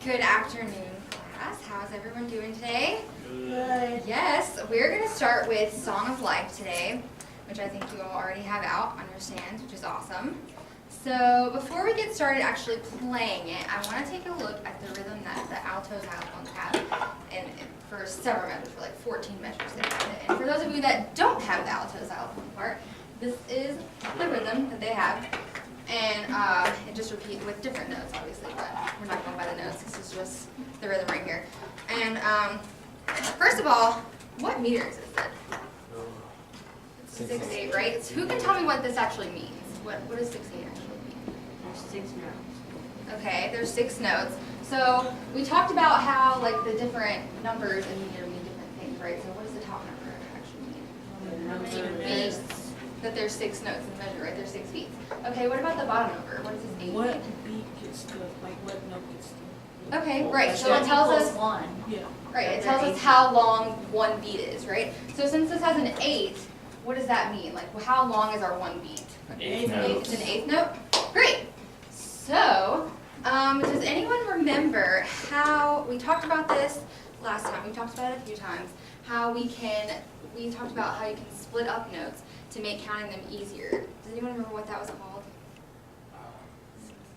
Good afternoon, class. How's everyone doing today? Good. Yes, we're going to start with Song of Life today, which I think you all already have out, understand, which is awesome. So before we get started actually playing it, I want to take a look at the rhythm that the altos xylophones have, and for several measures, for like 14 measures they have it. And for those of you that don't have the alto xylophone part, this is the rhythm that they have. And it just repeats with different notes, obviously, but we're not going by the notes. This is just the rhythm right here. And first of all, what meters is it? 6/8, right? So who can tell me what this actually means? What does 6/8 actually mean? There's 6 notes. Okay, there's 6 notes. So we talked about how like the different numbers in meter mean different things, right? So what does the top number actually mean? Beats. That there's 6 notes in the measure, right? There's 6 beats. Okay, what about the bottom number? What does this 8 What mean? beat gets the, like what note gets the? Okay, right. So it tells us 1. Yeah. right. It tells us how long one beat is, right? So since this has an 8, what does that mean? Like, how long is our one beat? Eighth It's an 8th note. Great. So, does anyone remember how we talked about this last time? We talked about it a few times. How we talked about how you can split up notes to make counting them easier. Does anyone remember what that was called?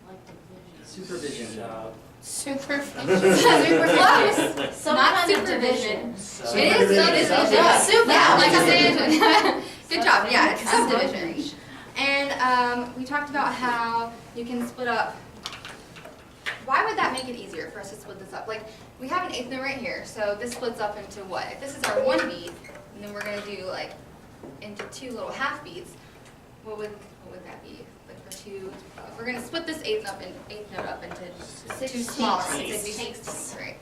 Like division. Supervision. Super close. Some Not kind of supervision. division. It is subdivision. Yeah, like subdivision. Good job. Yeah, it's Subdivision. subdivision. And we talked about how you can split up. Why would that make it easier for us to split this up? Like, we have an 8th note right here, so this splits up into what? If this is our one beat, and then we're going to do like into 2 little half beats, what would that be? Like for 2, if we're going to split this 8th note up into 2 smaller ones, it'd be 16, right?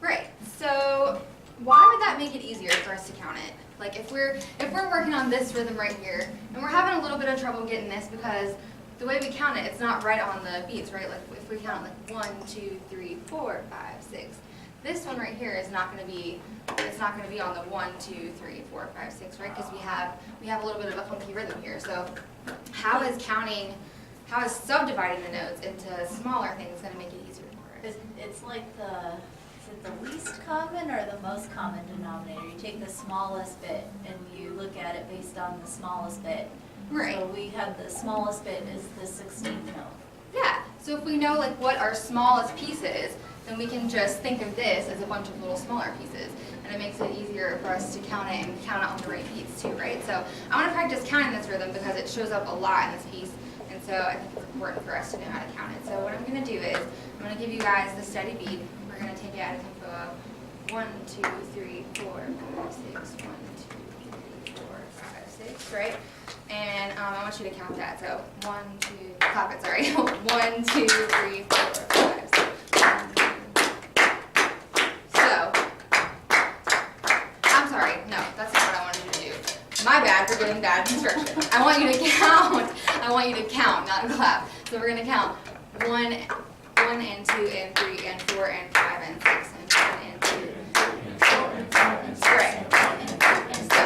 Right. So why would that make it easier for us to count it? Like if we're working on this rhythm right here, and we're having a little bit of trouble getting this because the way we count it, it's not right on the beats, right? Like if we count like 1, 2, 3, 4, 5, 6. This one right here is not going to be. It's not going to be on the 1, 2, 3, 4, 5, 6, right? Because we have a little bit of a funky rhythm here. So how is subdividing the notes into smaller things going to make it easier for us? It's like is it the least common or the most common denominator? You take the smallest bit and you look at it based on the smallest bit. Right. So we have the smallest bit is the 16th note. Yeah. So if we know like what our smallest piece is, then we can just think of this as a bunch of little smaller pieces, and it makes it easier for us to count it and count it on the right beats too, right? So I want to practice counting this rhythm because it shows up a lot in this piece, and so I think it's important for us to know how to count it. So what I'm going to do is I'm going to give you guys the steady beat. We're going to take it at a tempo of 1, 2, 3, 4, 5, 6, 1, 2, 3, 4, 5, 6, right? And I want you to count that. So 1, 2, clap it, sorry. 1, 2, 3, 4, 5, 6. So, I'm sorry, no, that's not what I wanted you to do. My bad for giving bad instruction. I want you to count. I want you to count, not clap. So we're going to count 1 and 2 and 3 and 4 and 5 and 6 and 7 and 2 and 4 and 5 and 6. Right. So,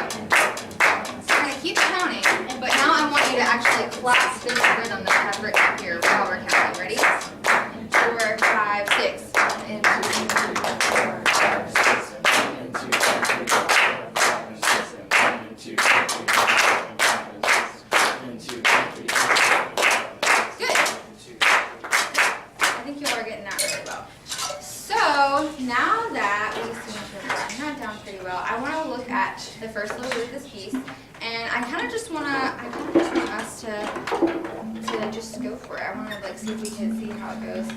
we're going to keep counting, but now I want you to actually clap this rhythm that I have written up here while we're counting. Ready? 4, 5, 6. 1 and 2 and 3 and 4, 5, 6. 1 and 2 and 3 and 4, 5 and 6. 1 and 2 and 3 and 4, 5 and 6. 1 and 2 and 3 and 4, 5 and 6. Good. I think you all are getting that really well. So now that we've seen that down pretty well, I want to look at the first little bit of this piece, and I kind of just want us to just go for it. I want to like see if we can see how it goes.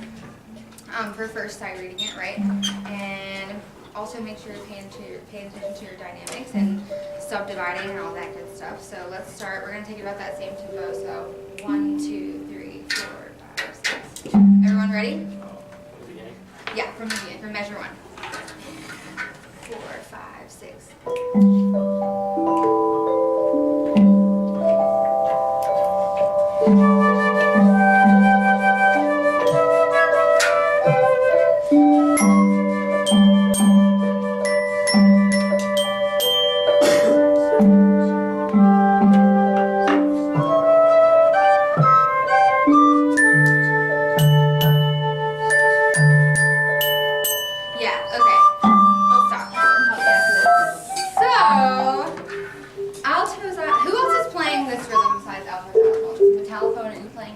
For first sight reading it, right? And also make sure you're paying attention to your dynamics and subdividing and all that good stuff. So let's start. We're going to take it about that same tempo. So 1, 2, 3, 4, 5, 6. Everyone ready? Yeah, from the beginning, from measure 1. 4, 5, 6.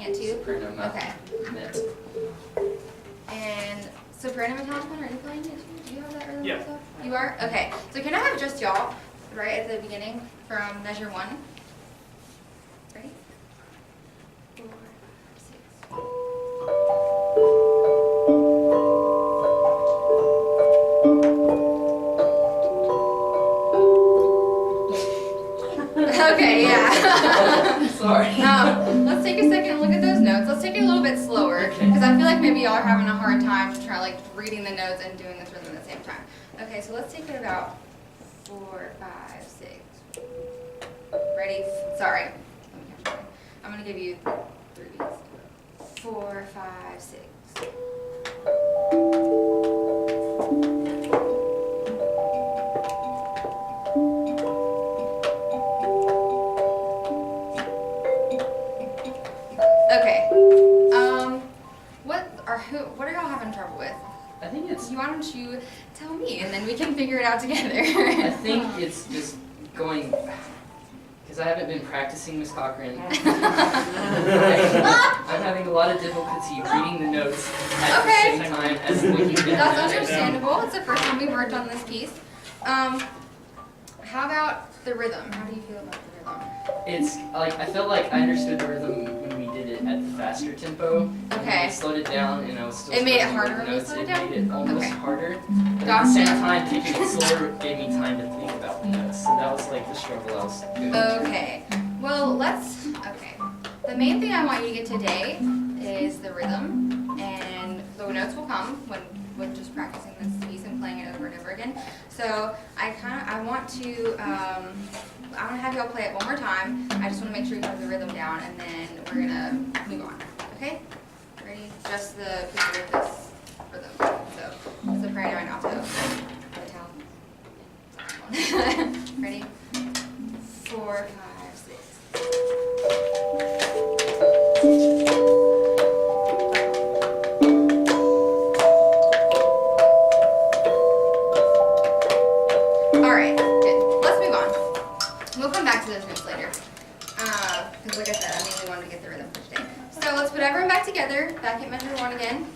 it too? Soprano, not Okay. mezz. And soprano metallic, are you playing it too? Do you have that rhythm Yeah. also? You are? Okay. So can I have just y'all right at the beginning from measure 1? Ready? 4, 6. Okay, yeah. Sorry. Let's take a second and look at those notes. Let's take it a little bit slower because I feel like maybe y'all are having a hard time trying like reading the notes and doing this rhythm at the same time. Okay, so let's take it about 4, 5, 6. Ready? Sorry. Let me catch you. I'm gonna give you 3 beats. 4, 5, 6. Okay. What are y'all having trouble with? I think it's. Why don't you tell me and then we can figure it out together. I think it's just going. Because I haven't been practicing Miss Cochran. I'm having a lot of difficulty reading the notes at Okay. the same time as looking at them. That's understandable. It's the first time we've worked on this piece. How about the rhythm? How do you feel about the rhythm? It's like I felt like I understood the rhythm when we did it at the faster tempo. And when Okay. I slowed it down and I was still It made it struggling with harder the when you notes. slowed it It down? made it almost Okay. harder. But at Gotcha. the same time, keeping it slower gave me time to think about the notes. So that was like the struggle I was doing. Okay. Well, okay. The main thing I want you to get today is the rhythm, and the notes will come when with just practicing this piece and playing it over and over again. So I want to have y'all play it one more time. I just want to make sure you have the rhythm down, and then we're gonna move on. Okay? Ready? Just the picture of this rhythm. So the soprano and alto. Ready? 4, 5, 6. Alright, good. Let's move on. We'll come back to those notes later. Because like I said, I mainly wanted to get the rhythm for today. So let's put everyone back together, back at measure 1 again.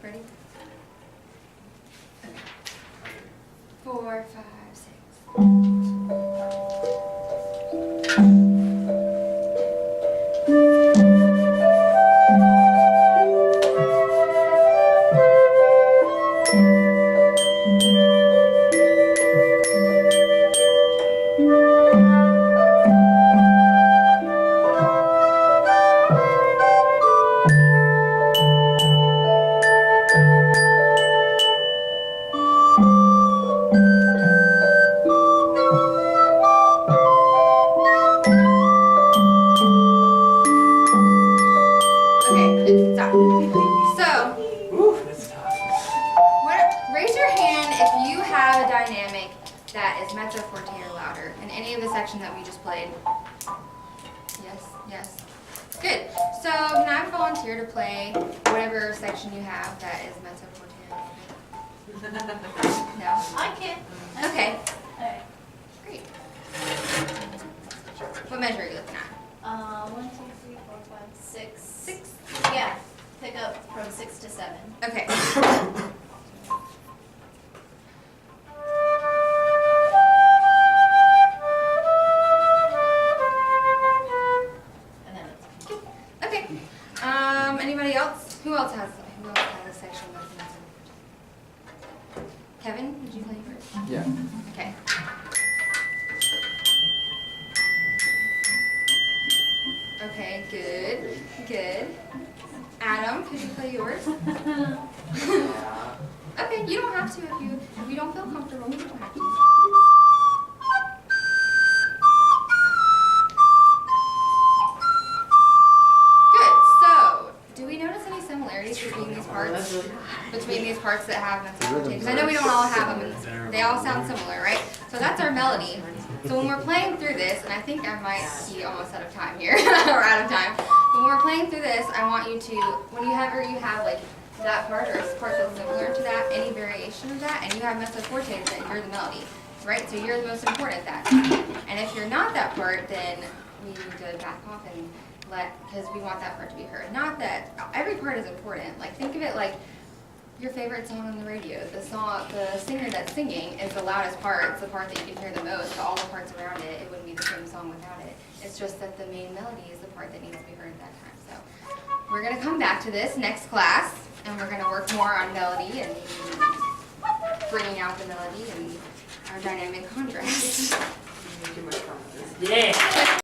Ready? Okay. 4, 5, 6. Okay, good. Stop. So, Ooh, that's tough. raise your hand if you have a dynamic that is mezzo, forte, or louder in any of the sections that we just played. Yes, yes. Good. So, can I volunteer to play whatever section you have that is mezzo, forte, or louder? No? I can. Okay, Alright. great. What measure are you looking at? 1, 2, 3, 4, 5, 6. 6? Yeah. Pick up from 6 to 7. Okay. And then it's Okay. Anybody else? Who else has a section that's mezzo? Kevin, did you play yours? Yeah. Okay. Okay, good, good. Adam, could you play yours? Okay, you don't have to if you don't feel comfortable. You don't have to. Good. So, do we notice any similarities between these parts? Between these parts that have mezzo forte? Because I know we don't all have them, and they all sound similar, right? So that's our melody. So when we're playing through this, and I think I might be almost out of time here, or out of time. When we're playing through this, I want you to, whenever you have like that part or a part that's similar to that, any variation of that, and you have mezzo forte, then you're the melody, right? So you're the most important at that. And if you're not that part, then we need to back off and because we want that part to be heard. Not that every part is important. Like, think of it like your favorite song on the radio. The singer that's singing is the loudest part. It's the part that you can hear the most, but all the parts around it, it wouldn't be the same song without it. It's just that the main melody is the part that needs to be heard at that time. So we're gonna come back to this next class, and we're gonna work more on melody and bringing out the melody and our dynamic contrast. Yeah.